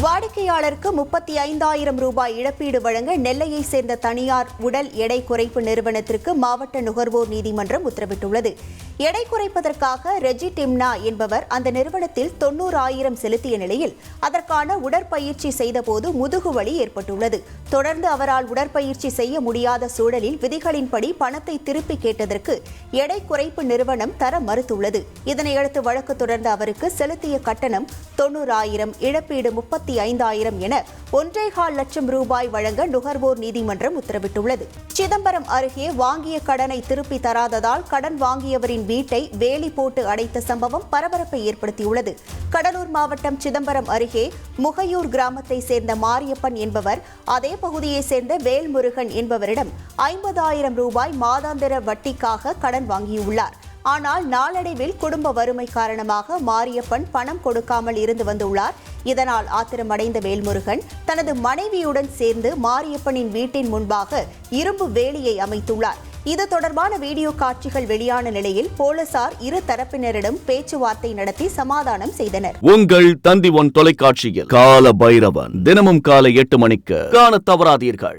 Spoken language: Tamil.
வாடிக்கையாளருக்கு 35,000 ரூபாய் இழப்பீடு வழங்க நெல்லையை சேர்ந்த தனியார் உடல் எடை குறைப்பு நிறுவனத்திற்கு மாவட்ட நுகர்வோர் நீதிமன்றம் உத்தரவிட்டுள்ளது. எடை குறைப்பதற்காக ரெஜி டிம்னா என்பவர் அந்த நிறுவனத்தில் 90,000 செலுத்திய நிலையில் அதற்கான உடற்பயிற்சி செய்தபோது முதுகுவலி ஏற்பட்டுள்ளது. தொடர்ந்து அவரால் உடற்பயிற்சி செய்ய முடியாத சூழலில் விதிகளின்படி பணத்தை திருப்பி கேட்டதற்கு எடை குறைப்பு நிறுவனம் தர மறுத்துள்ளது. இதனையடுத்து வழக்கு தொடர்ந்த அவருக்கு செலுத்திய கட்டணம் 90,000, இழப்பீடு 35,000 என 1.25 லட்சம் ரூபாய் வழங்க நுகர்வோர் நீதிமன்றம் உத்தரவிட்டுள்ளது. சிதம்பரம் அருகே வாங்கிய கடனை திருப்பி தராததால் கடன் வாங்கியவரின் வீட்டை வேலி போட்டு அடைத்த சம்பவம் பரபரப்பை ஏற்படுத்தியுள்ளது. கடலூர் மாவட்டம் சிதம்பரம் அருகே முகையூர் கிராமத்தை சேர்ந்த மாரியப்பன் என்பவர் அதே பகுதியை சேர்ந்த வேல்முருகன் என்பவரிடம் 50,000 ரூபாய் மாதாந்திர வட்டிக்காக கடன் வாங்கியுள்ளார். ஆனால் நாளடைவில் குடும்ப வறுமை காரணமாக மாரியப்பன் பணம் கொடுக்காமல் இருந்து வந்துள்ளார். இதனால் ஆத்திரமடைந்த வேல்முருகன் தனது மனைவியுடன் சேர்ந்து மாரியப்பனின் வீட்டின் முன்பாக இரும்பு வேலியை அமைத்துள்ளார். இது தொடர்பான வீடியோ காட்சிகள் வெளியான நிலையில் போலீசார் இரு தரப்பினரிடம் பேச்சுவார்த்தை நடத்தி சமாதானம் செய்தனர். உங்கள் தந்தி ஒன் தொலைக்காட்சியில் கால பைரவன் தினமும் காலை 8 மணிக்கு காண தவறாதீர்கள்.